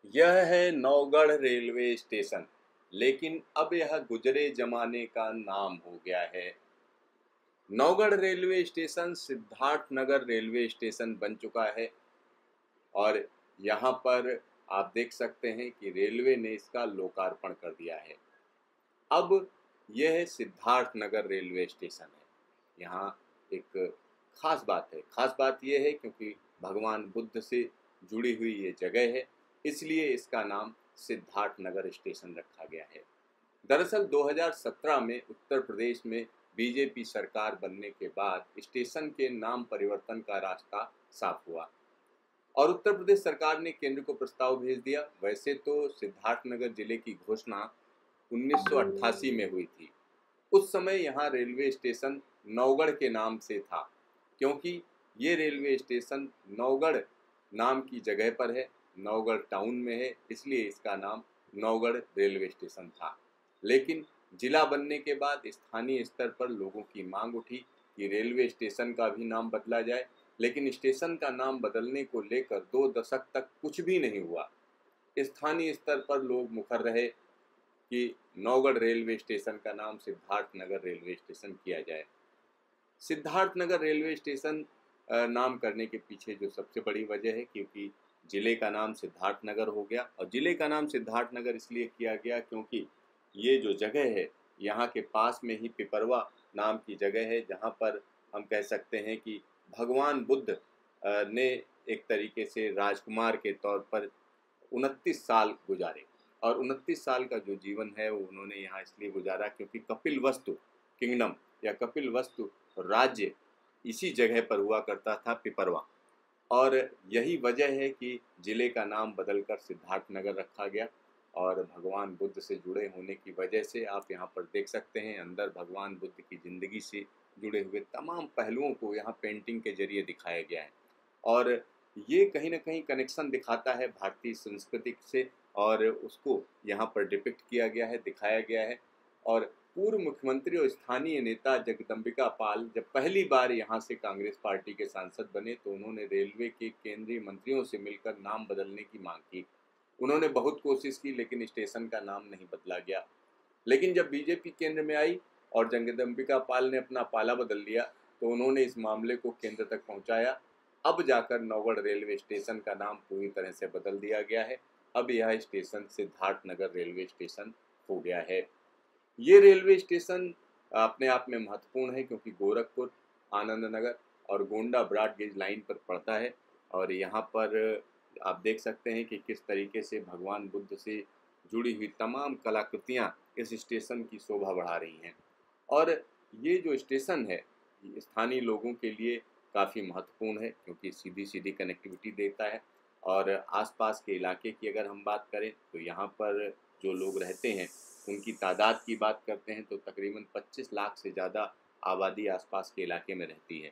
यह है Naugarh railway station, लेकिन अब यह गुजरे जमाने का नाम हो गया है। Naugarh railway station Siddharthnagar railway station बन चुका है और यहाँ पर आप देख सकते हैं कि रेलवे ने इसका लोकार्पण कर दिया है। अब यह सिद्धार्थनगर रेलवे स्टेशन है। यहाँ एक खास बात है, खास बात यह है क्योंकि भगवान बुद्ध से जुड़ी हुई ये जगह है, इसलिए इसका नाम सिद्धार्थनगर स्टेशन रखा गया है। दरअसल 2017 में उत्तर प्रदेश में बीजेपी सरकार बनने के बाद स्टेशन के नाम परिवर्तन का रास्ता साफ हुआ और उत्तर प्रदेश सरकार ने केंद्र को प्रस्ताव भेज दिया। वैसे तो सिद्धार्थनगर जिले की घोषणा 1988 में हुई थी। उस समय यहाँ रेलवे स्टेशन नौगढ़ के नाम से था, क्योंकि ये रेलवे स्टेशन नौगढ़ नाम की जगह पर है, नौगढ़ टाउन में है, इसलिए इसका नाम नौगढ़ रेलवे स्टेशन था। लेकिन जिला बनने के बाद स्थानीय स्तर पर लोगों की मांग उठी कि रेलवे स्टेशन का भी नाम बदला जाए, लेकिन स्टेशन का नाम बदलने को लेकर 2 दशक तक कुछ भी नहीं हुआ। स्थानीय स्तर पर लोग मुखर रहे कि नौगढ़ रेलवे स्टेशन का नाम सिद्धार्थनगर रेलवे स्टेशन किया जाए। सिद्धार्थनगर रेलवे स्टेशन नाम करने के पीछे जो सबसे बड़ी वजह है, क्योंकि जिले का नाम सिद्धार्थनगर हो गया और जिले का नाम सिद्धार्थनगर इसलिए किया गया क्योंकि ये जो जगह है यहाँ के पास में ही पिपरवा नाम की जगह है, जहाँ पर हम कह सकते हैं कि भगवान बुद्ध ने एक तरीके से राजकुमार के तौर पर 29 साल गुजारे और 29 साल का जो जीवन है वो उन्होंने यहाँ इसलिए गुजारा क्योंकि कपिलवस्तु किंगडम या कपिलवस्तु राज्य इसी जगह पर हुआ करता था, पिपरवा। और यही वजह है कि जिले का नाम बदलकर सिद्धार्थनगर रखा गया और भगवान बुद्ध से जुड़े होने की वजह से आप यहाँ पर देख सकते हैं अंदर भगवान बुद्ध की ज़िंदगी से जुड़े हुए तमाम पहलुओं को यहाँ पेंटिंग के जरिए दिखाया गया है और ये कहीं ना कहीं कनेक्शन दिखाता है भारतीय संस्कृति से और उसको यहाँ पर डिपिक्ट किया गया है, दिखाया गया है। और पूर्व मुख्यमंत्री और स्थानीय नेता जगदम्बिका पाल जब पहली बार यहाँ से कांग्रेस पार्टी के सांसद बने तो उन्होंने रेलवे के केंद्रीय मंत्रियों से मिलकर नाम बदलने की मांग की। उन्होंने बहुत कोशिश की लेकिन स्टेशन का नाम नहीं बदला गया। लेकिन जब बीजेपी केंद्र में आई और जगदम्बिका पाल ने अपना पाला बदल लिया तो उन्होंने इस मामले को केंद्र तक पहुंचाया। अब जाकर नौगढ़ रेलवे स्टेशन का नाम पूरी तरह से बदल दिया गया है। अब यह स्टेशन सिद्धार्थनगर रेलवे स्टेशन हो गया है। ये रेलवे स्टेशन अपने आप में महत्वपूर्ण है क्योंकि गोरखपुर, आनंद नगर और गोंडा ब्रॉड गेज लाइन पर पड़ता है और यहाँ पर आप देख सकते हैं कि किस तरीके से भगवान बुद्ध से जुड़ी हुई तमाम कलाकृतियाँ इस स्टेशन की शोभा बढ़ा रही हैं। और ये जो स्टेशन है स्थानीय लोगों के लिए काफ़ी महत्वपूर्ण है क्योंकि सीधी सीधी कनेक्टिविटी देता है और आसपास के इलाके की अगर हम बात करें तो यहाँ पर जो लोग रहते हैं उनकी तादाद की बात करते हैं तो तकरीबन 25 लाख से ज़्यादा आबादी आसपास के इलाके में रहती है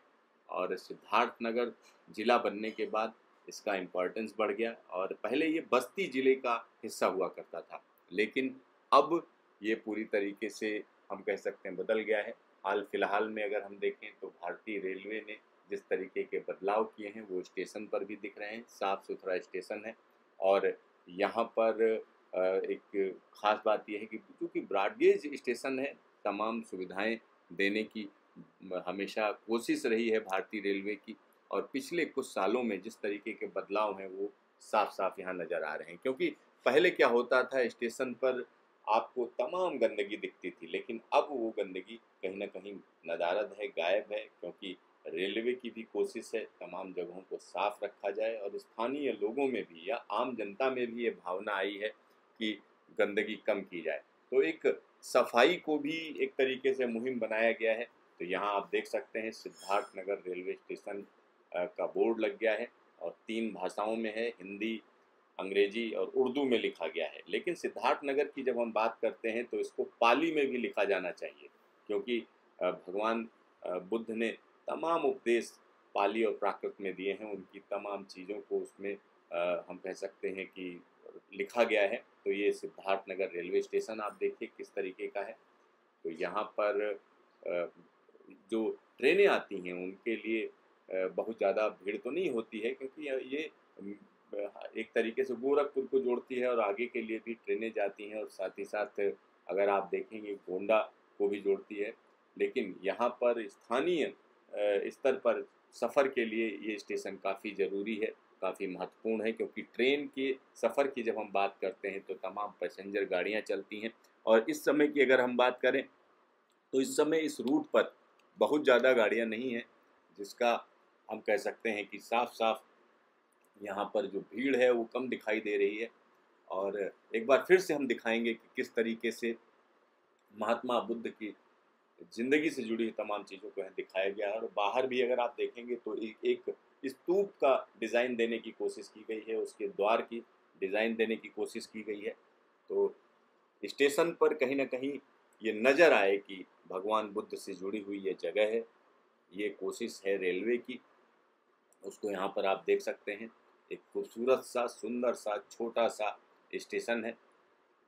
और सिद्धार्थनगर ज़िला बनने के बाद इसका इम्पोर्टेंस बढ़ गया और पहले ये बस्ती ज़िले का हिस्सा हुआ करता था, लेकिन अब ये पूरी तरीके से हम कह सकते हैं बदल गया है। हाल फिलहाल में अगर हम देखें तो भारतीय रेलवे ने जिस तरीके के बदलाव किए हैं वो स्टेशन पर भी दिख रहे हैं। साफ़ सुथरा स्टेशन है और यहाँ पर एक ख़ास बात यह है कि चूँकि ब्रॉडगेज स्टेशन है, तमाम सुविधाएं देने की हमेशा कोशिश रही है भारतीय रेलवे की और पिछले कुछ सालों में जिस तरीके के बदलाव हैं वो साफ साफ यहाँ नज़र आ रहे हैं। क्योंकि पहले क्या होता था स्टेशन पर आपको तमाम गंदगी दिखती थी, लेकिन अब वो गंदगी कहीं ना कहीं नदारद है, गायब है, क्योंकि रेलवे की भी कोशिश है तमाम जगहों को साफ रखा जाए और स्थानीय लोगों में भी या आम जनता में भी ये भावना आई है कि गंदगी कम की जाए। तो एक सफाई को भी एक तरीके से मुहिम बनाया गया है। तो यहाँ आप देख सकते हैं सिद्धार्थनगर रेलवे स्टेशन का बोर्ड लग गया है और 3 भाषाओं में है, हिंदी, अंग्रेजी और उर्दू में लिखा गया है। लेकिन सिद्धार्थनगर की जब हम बात करते हैं तो इसको पाली में भी लिखा जाना चाहिए क्योंकि भगवान बुद्ध ने तमाम उपदेश पाली और प्राकृत में दिए हैं, उनकी तमाम चीज़ों को उसमें हम कह सकते हैं कि लिखा गया है। तो ये सिद्धार्थनगर रेलवे स्टेशन आप देखिए किस तरीके का है। तो यहाँ पर जो ट्रेनें आती हैं उनके लिए बहुत ज़्यादा भीड़ तो नहीं होती है क्योंकि ये एक तरीके से गोरखपुर को जोड़ती है और आगे के लिए भी ट्रेनें जाती हैं, और साथ ही साथ अगर आप देखेंगे गोंडा को भी जोड़ती है। लेकिन यहाँ पर स्थानीय स्तर पर सफ़र के लिए ये स्टेशन काफ़ी ज़रूरी है, काफ़ी महत्वपूर्ण है, क्योंकि ट्रेन के सफ़र की जब हम बात करते हैं तो तमाम पैसेंजर गाड़ियाँ चलती हैं। और इस समय की अगर हम बात करें तो इस समय इस रूट पर बहुत ज़्यादा गाड़ियाँ नहीं हैं, जिसका हम कह सकते हैं कि साफ-साफ यहाँ पर जो भीड़ है वो कम दिखाई दे रही है। और एक बार फिर से हम दिखाएँगे कि किस तरीके से महात्मा बुद्ध की ज़िंदगी से जुड़ी तमाम चीज़ों को यहाँ दिखाया गया है। और बाहर भी अगर आप देखेंगे तो एक स्तूप का डिज़ाइन देने की कोशिश की गई है, उसके द्वार की डिज़ाइन देने की कोशिश की गई है। तो स्टेशन पर कहीं न कहीं ये नज़र आए कि भगवान बुद्ध से जुड़ी हुई ये जगह है, ये कोशिश है रेलवे की, उसको यहाँ पर आप देख सकते हैं। एक खूबसूरत सा, सुंदर सा, छोटा सा स्टेशन है।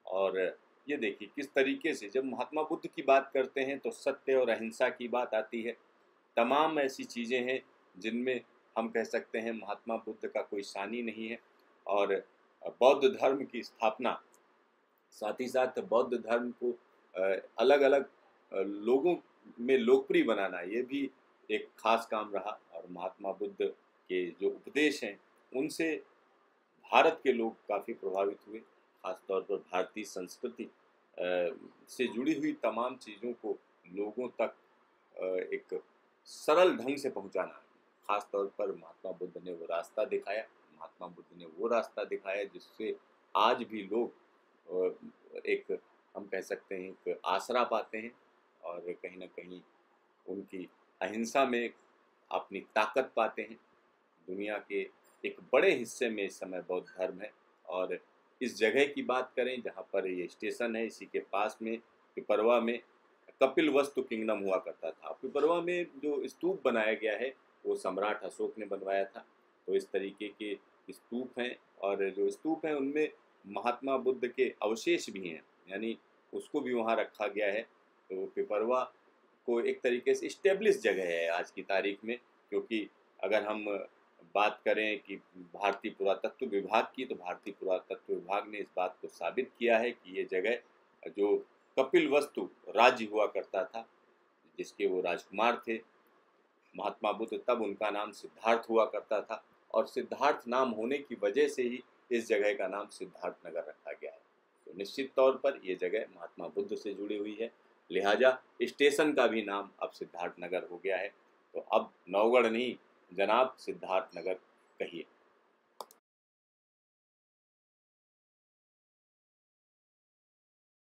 और ये देखिए किस तरीके से जब महात्मा बुद्ध की बात करते हैं तो सत्य और अहिंसा की बात आती है। तमाम ऐसी चीज़ें हैं जिनमें हम कह सकते हैं महात्मा बुद्ध का कोई सानी नहीं है। और बौद्ध धर्म की स्थापना, साथ ही साथ बौद्ध धर्म को अलग-अलग लोगों में लोकप्रिय बनाना, ये भी एक खास काम रहा। और महात्मा बुद्ध के जो उपदेश हैं उनसे भारत के लोग काफ़ी प्रभावित हुए, खास तौर पर भारतीय संस्कृति से जुड़ी हुई तमाम चीज़ों को लोगों तक एक सरल ढंग से पहुंचाना। खास तौर पर महात्मा बुद्ध ने वो रास्ता दिखाया, महात्मा बुद्ध ने वो रास्ता दिखाया जिससे आज भी लोग एक हम कह सकते हैं एक आसरा पाते हैं, और कहीं न कहीं उनकी अहिंसा में अपनी ताकत पाते हैं। दुनिया के एक बड़े हिस्से में इस समय बौद्ध धर्म है। और इस जगह की बात करें जहाँ पर ये स्टेशन है, इसी के पास में पिपरवा में कपिलवस्तु किंगडम हुआ करता था। पिपरवा में जो स्तूप बनाया गया है वो सम्राट अशोक ने बनवाया था। तो इस तरीके के स्तूप हैं, और जो स्तूप हैं उनमें महात्मा बुद्ध के अवशेष भी हैं, यानी उसको भी वहाँ रखा गया है। तो पिपरवा को एक तरीके से इस्टेब्लिश जगह है आज की तारीख में, क्योंकि अगर हम बात करें कि भारतीय पुरातत्व विभाग की, तो भारतीय पुरातत्व विभाग ने इस बात को साबित किया है कि ये जगह जो कपिलवस्तु राज्य हुआ करता था, जिसके वो राजकुमार थे महात्मा बुद्ध, तब उनका नाम सिद्धार्थ हुआ करता था। और सिद्धार्थ नाम होने की वजह से ही इस जगह का नाम सिद्धार्थ नगर रखा गया है। तो निश्चित तौर पर ये जगह महात्मा बुद्ध से जुड़ी हुई है, लिहाजा स्टेशन का भी नाम अब सिद्धार्थ नगर हो गया है। तो अब नौगढ़ नहीं जनाब सिद्धार्थ नगर कहिए।